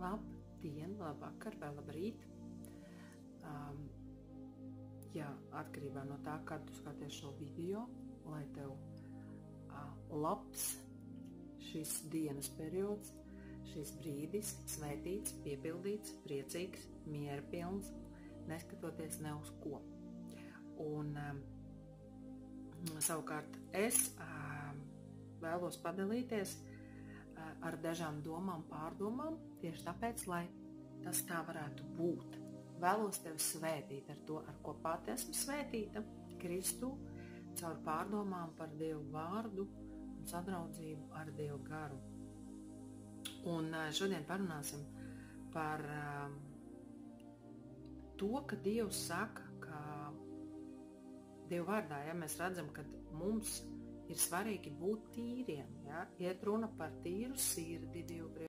Labdien, labvakar vai labrīt. Atkarībā no tā, kad tu skaties šo video, lai tev labs šis dienas periods, šis brīdis, svētīts, piepildīts, priecīgs, mierpilns, neskatoties ne uz ko. Un savukārt es vēlos padalīties ar dažām domām, pārdomām, tieši tāpēc, lai tas tā varētu būt. Vēlos tevi svētīt ar to, ar ko pati esmu svētīta, Kristu, caur pārdomām par Dievu vārdu un sadraudzību ar Dievu garu. Un šodien parunāsim par to, ka Dievs saka, ka Dievu vārdā, mēs redzam, ka mums ir svarīgi būt tīriem, iet runa par tīru sirdi Dievu priekšā.